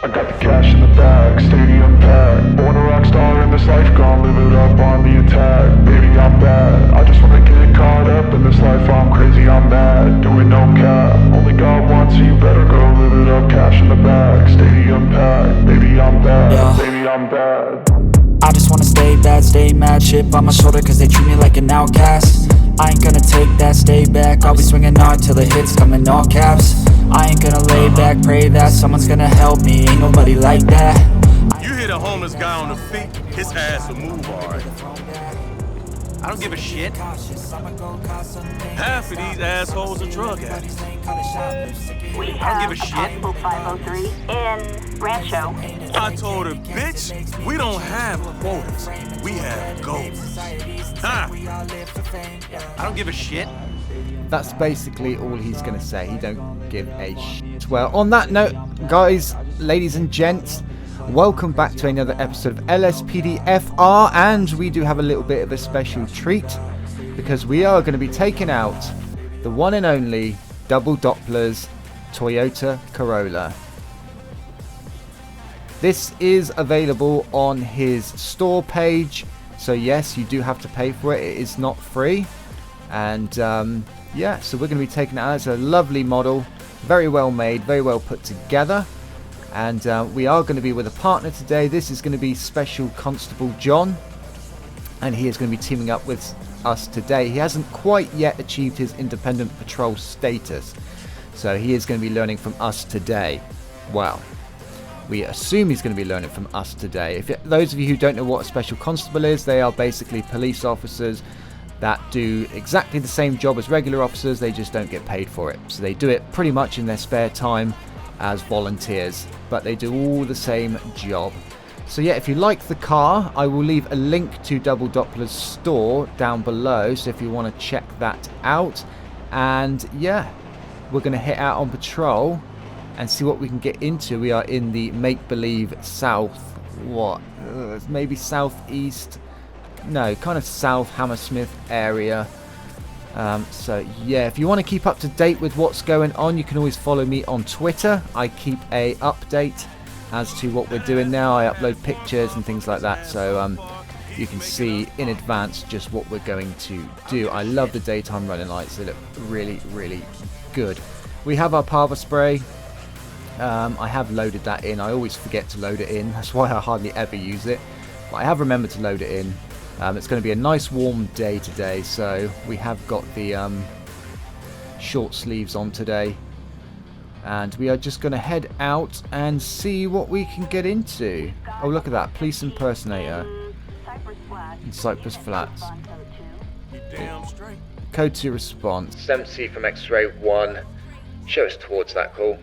I got the cash in the bag, stadium packed. Born a rock star in this life, gonna live it up on the attack. Baby, I'm bad, I just wanna get caught up in this life. I'm crazy, I'm mad, doing no cap. Only God wants, so you better go live it up. Cash in the bag, stadium packed. Baby, I'm bad, Yeah. baby, I'm bad. I just wanna stay bad, stay mad. Chip on my shoulder cause they treat me like an outcast. I ain't gonna take that, stay back. I'll be swinging hard till the hits come in all caps. I ain't gonna lay back, pray that someone's gonna help me. Ain't nobody like that. You hit a homeless guy on the feet, his ass will move alright. I don't give a shit. Half of these assholes are drug addicts. We I don't have give a shit. possible 503 in Rancho. I told her, bitch, we don't have quotas. We have goals. Ha! I don't give a shit. That's basically all he's going to say. He don't give a shit. Well, on that note, guys, ladies and gents, welcome back to another episode of LSPDFR, and we do have a little bit of a special treat because we are going to be taking out the one and only double Dopplers Toyota Corolla. This is available on his store page, so yes, you do have to pay for it. It is not free, and yeah, so we're going to be taking it out. It's a lovely model, very well made, very well put together. And we are going to be with a partner today. This is going to be Special Constable John, and he is going to be teaming up with us today. He hasn't quite yet achieved his independent patrol status, so he is going to be learning from us today. Well, we assume he's going to be learning from us today. Those of you who don't know what a Special Constable is, they are basically police officers that do exactly the same job as regular officers, they just don't get paid for it. So they do it pretty much in their spare time as volunteers, but they do all the same job. So yeah, if you like the car, I will leave a link to Double Doppler's store down below, so if you want to check that out. And yeah, we're going to hit out on patrol and see what we can get into. We are in the make-believe south, maybe southeast, no, kind of south Hammersmith area. So yeah, if you want to keep up to date with what's going on, you can always follow me on Twitter. I keep a update as to what we're doing now. I upload pictures and things like that, so you can see in advance just what we're going to do. I love the daytime running lights, they look really, really good. We have our 𝗶𝗶 spray. I have loaded that in. I always forget to load it in, that's why I hardly ever use it, but I have remembered to load it in. It's going to be a nice warm day today, so we have got the short sleeves on today, and we are just going to head out and see what we can get into. Oh, look at that, police impersonator in Cypress Flats. Code 2 response. 7C from X-ray 1. Show us towards that call.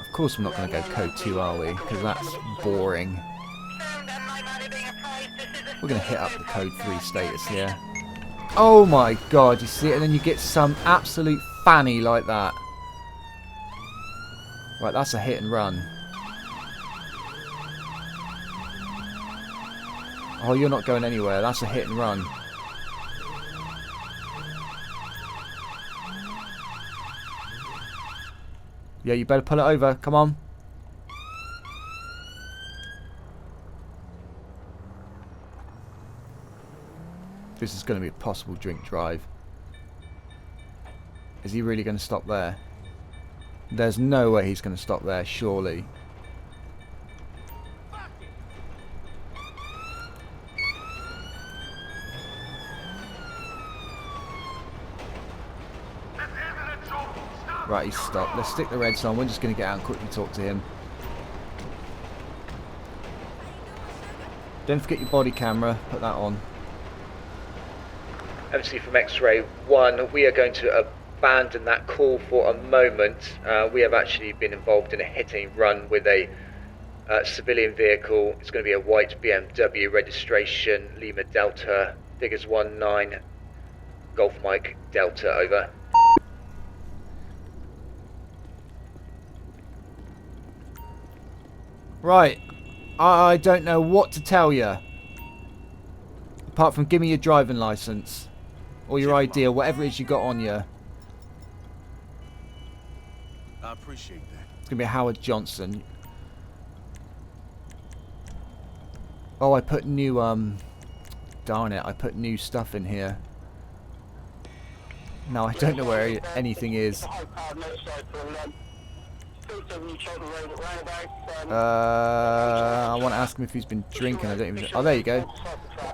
Of course we're not going to go code 2, are we? Because that's boring. We're going to hit up the code 3 status here. Oh my god, you see it, and then you get some absolute fanny like that. Right, that's a hit and run. Oh, you're not going anywhere. That's a hit and run. Yeah, you better pull it over. Come on. This is going to be a possible drink drive. Is he really going to stop there? There's no way he's going to stop there, surely. Right, he's stopped. Let's stick the reds on. We're just going to get out and quickly talk to him. Don't forget your body camera. Put that on. MC from X-ray 1, we are going to abandon that call for a moment. We have actually been involved in a hit and run with a civilian vehicle. It's going to be a white BMW, registration Lima Delta, figures 19, Golf Mike Delta, over. Right, I don't know what to tell you. Apart from give me your driving license. Or your ID, or whatever it is you got on you. I appreciate that. It's going to be a Howard Johnson. Oh, I put new, darn it, I put new stuff in here. No, I don't know where anything is. I want to ask him if he's been drinking. I don't even. Oh, there you go.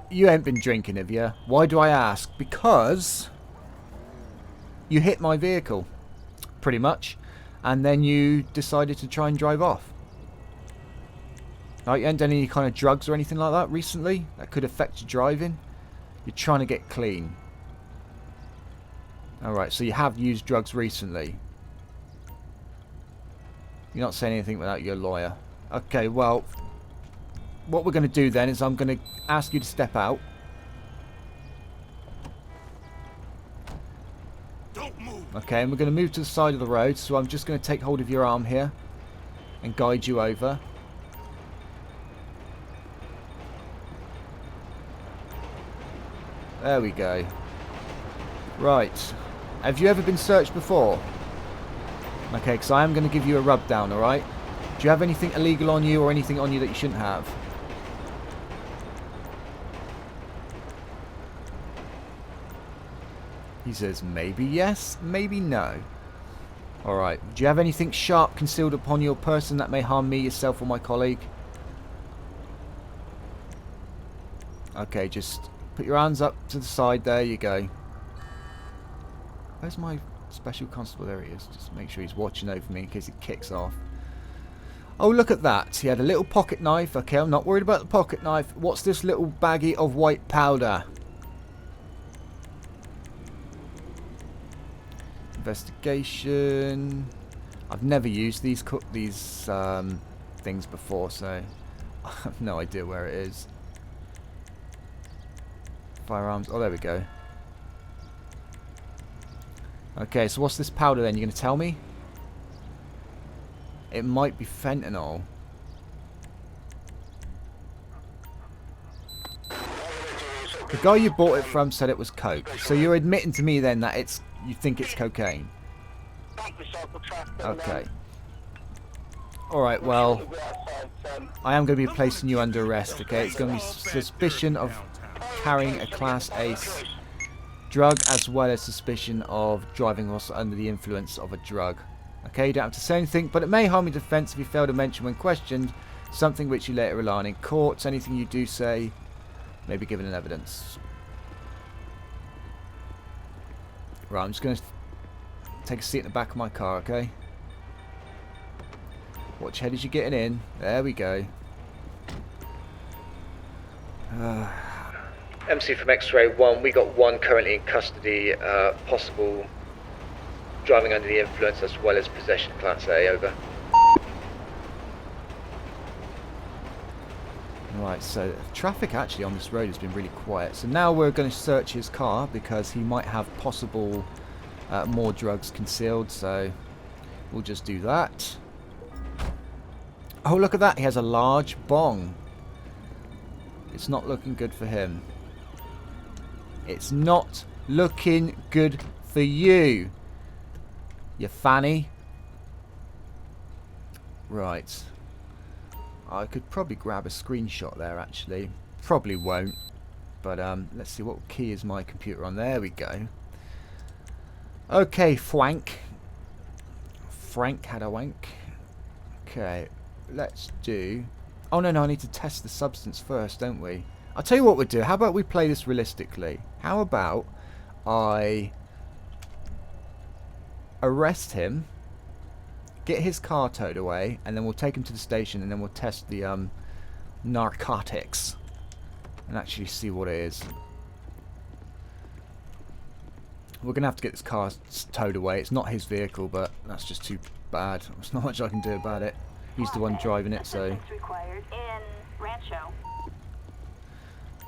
You ain't been drinking, have you? Why do I ask? Because you hit my vehicle, pretty much, and then you decided to try and drive off. Right, you haven't done any kind of drugs or anything like that recently that could affect your driving. You're trying to get clean. Alright, so you have used drugs recently. You're not saying anything without your lawyer. Okay, well, what we're going to do then is I'm going to ask you to step out. Don't move. Okay, and we're going to move to the side of the road, so I'm just going to take hold of your arm here and guide you over. There we go. Right. Have you ever been searched before? Okay, because I am going to give you a rub down, alright? Do you have anything illegal on you or anything on you that you shouldn't have? He says maybe yes, maybe no. Alright. Do you have anything sharp concealed upon your person that may harm me, yourself, or my colleague? Okay, just put your hands up to the side. There you go. Where's my special constable? There he is. Just make sure he's watching over me in case it kicks off. Oh, look at that. He had a little pocket knife. Okay, I'm not worried about the pocket knife. What's this little baggie of white powder? Investigation. I've never used these things before, so I have no idea where it is. Firearms. Oh, there we go. Okay, so what's this powder then? You're going to tell me? It might be fentanyl. The guy you bought it from said it was coke. So you're admitting to me then that you think it's cocaine? Okay. Alright, well, I am going to be placing you under arrest, okay? It's going to be suspicion of carrying a Class A drug as well as suspicion of driving also under the influence of a drug. Okay, you don't have to say anything, but it may harm your defence if you fail to mention when questioned something which you later rely on in court. Anything you do say may be given in evidence. Right, I'm just going to take a seat in the back of my car, okay? Watch head as you're getting in. There we go. MC from X-Ray 1, we got one currently in custody, possible driving under the influence as well as possession Class A, over. Right, so traffic actually on this road has been really quiet. So now we're going to search his car because he might have possible more drugs concealed, so we'll just do that. Oh, look at that, he has a large bong. It's not looking good for him. It's not looking good for you, you fanny. Right. I could probably grab a screenshot there, actually. Probably won't. But let's see, what key is my computer on? There we go. Okay, Frank had a wank. Okay, let's do... Oh, no, I need to test the substance first, don't we? I'll tell you what we'll do. How about we play this realistically? How about I arrest him, get his car towed away, and then we'll take him to the station, and then we'll test the narcotics and actually see what it is. We're going to have to get this car towed away. It's not his vehicle, but that's just too bad. There's not much I can do about it. He's the one driving it, so...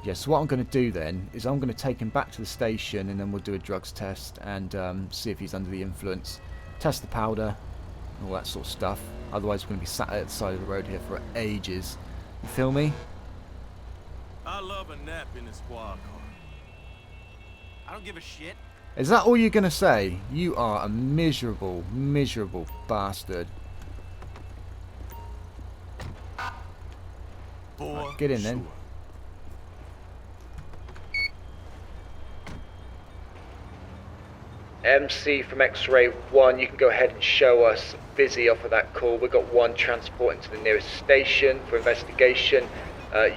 Yeah, so what I'm going to do then is I'm going to take him back to the station, and then we'll do a drugs test and see if he's under the influence. Test the powder, all that sort of stuff. Otherwise we're going to be sat at the side of the road here for ages. You feel me? I love a nap in the squad car. I don't give a shit. Is that all you're going to say? You are a miserable, miserable bastard. For Get in then. sure. MC from X-Ray 1, you can go ahead and show us busy off of that call. We've got one transporting to the nearest station for investigation.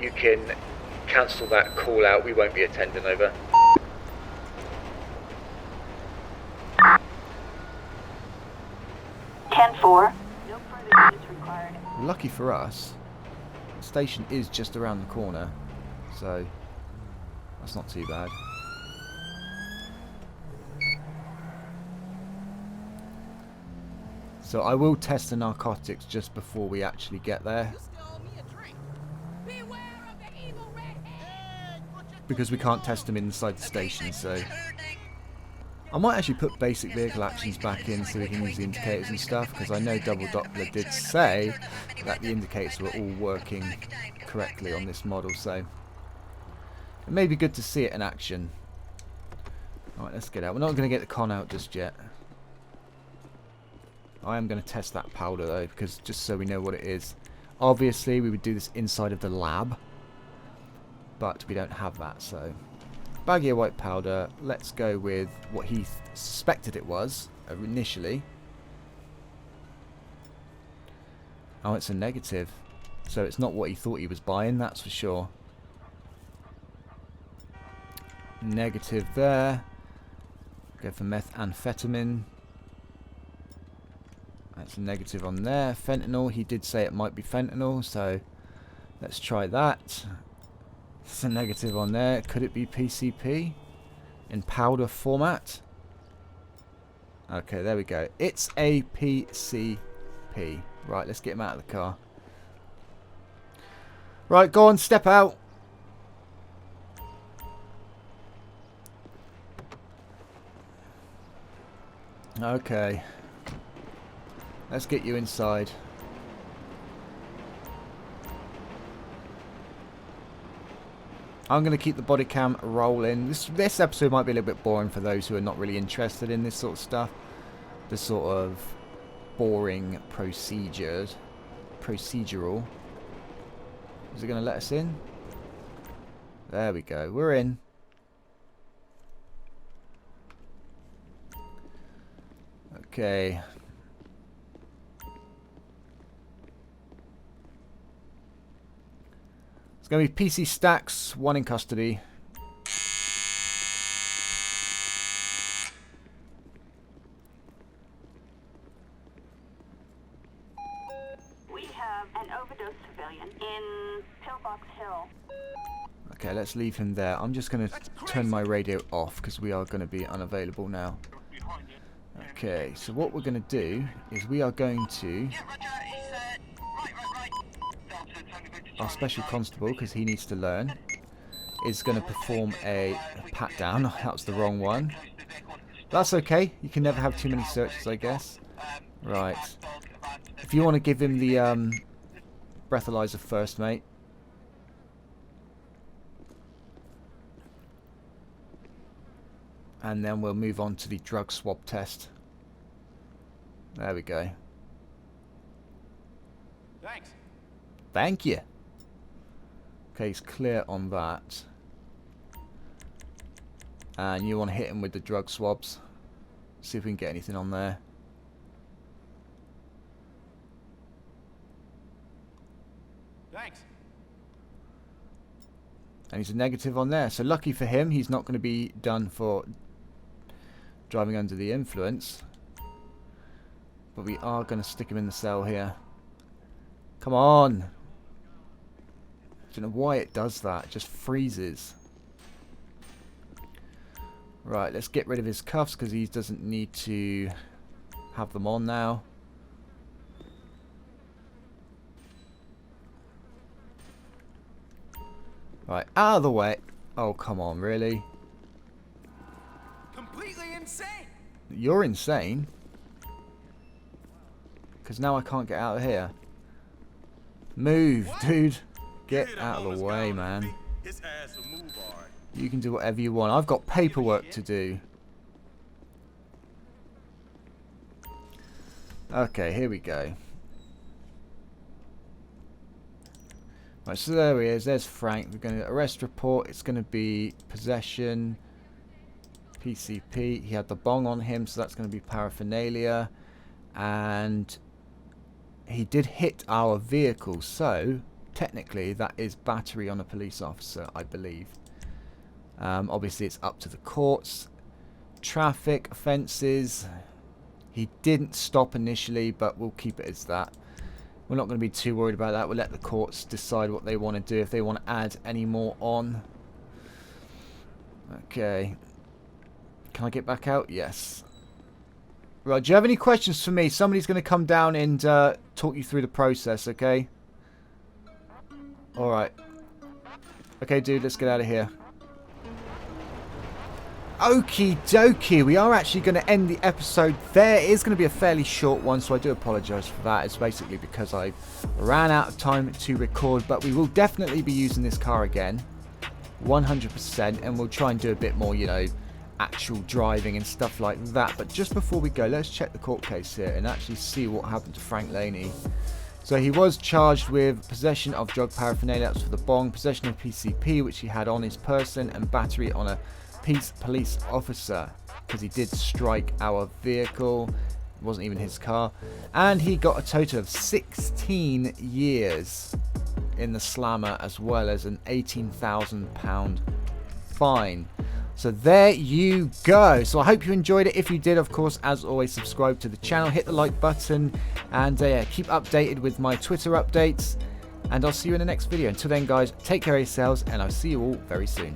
You can cancel that call out. We won't be attending, over. Ten-4. No further units required. Lucky for us, the station is just around the corner, so that's not too bad. So I will test the narcotics just before we actually get there, because we can't test them inside the station. So I might actually put basic vehicle actions back in so we can use the indicators and stuff, because I know Double Doppler did say that the indicators were all working correctly on this model, so it may be good to see it in action. Alright, let's get out. We're not going to get the con out just yet. I am going to test that powder though, because just so we know what it is. Obviously we would do this inside of the lab, but we don't have that, so baggy white powder. Let's go with what he suspected it was initially. Oh, it's a negative, so it's not what he thought he was buying, that's for sure. Negative there. Go for methamphetamine. That's a negative on there. Fentanyl, he did say it might be fentanyl, so let's try that. It's a negative on there. Could it be PCP in powder format? Okay, there we go. It's a PCP. Right, let's get him out of the car. Right, go on, step out. Okay. Let's get you inside. I'm going to keep the body cam rolling. This episode might be a little bit boring for those who are not really interested in this sort of stuff. The sort of boring procedural. Is it going to let us in? There we go. We're in. Okay. It's going to be PC Stacks, 1 in custody. We have an overdose civilian in Pillbox Hill. Okay, let's leave him there. I'm just going to turn my radio off because we are going to be unavailable now. Okay, so what we're going to do is we are going to... Our special constable, because he needs to learn, is going to perform a pat down. That was the wrong one. That's okay. You can never have too many searches, I guess. Right. If you want to give him the breathalyzer first, mate. And then we'll move on to the drug swab test. There we go. Thanks. Thank you. Okay, he's clear on that. And you want to hit him with the drug swabs. See if we can get anything on there. Thanks. And he's a negative on there. So lucky for him, he's not going to be done for driving under the influence. But we are going to stick him in the cell here. Come on. I don't know why it does that. It just freezes. Right, let's get rid of his cuffs because he doesn't need to have them on now. Right, out of the way. Oh, come on, really? Completely insane. You're insane. Because now I can't get out of here. Move, dude. Get out of the way, man. His ass will move, all right. You can do whatever you want. I've got paperwork to do. Okay, here we go. Right, so there he is. There's Frank. We're going to arrest report. It's going to be possession, PCP. He had the bong on him, so that's going to be paraphernalia. And he did hit our vehicle, so technically that is battery on a police officer, I believe. Obviously, it's up to the courts. Traffic offences. He didn't stop initially, but we'll keep it as that. We're not going to be too worried about that. We'll let the courts decide what they want to do, if they want to add any more on. Okay. Can I get back out? Yes. Right, do you have any questions for me? Somebody's going to come down and talk you through the process, okay? Alright. Okay, dude, let's get out of here. Okie dokie, we are actually going to end the episode there. It is going to be a fairly short one, so I do apologise for that. It's basically because I ran out of time to record, but we will definitely be using this car again, 100%, and we'll try and do a bit more, you know, actual driving and stuff like that. But just before we go, let's check the court case here and actually see what happened to Frank Laney. So he was charged with possession of drug paraphernalia, that's for the bong, possession of PCP, which he had on his person, and battery on a police officer, because he did strike our vehicle. It wasn't even his car. And he got a total of 16 years in the slammer, as well as an £18,000 fine. So there you go. So I hope you enjoyed it. If you did, of course, as always, subscribe to the channel, hit the like button, and yeah, keep updated with my Twitter updates. And I'll see you in the next video. Until then, guys, take care of yourselves, and I'll see you all very soon.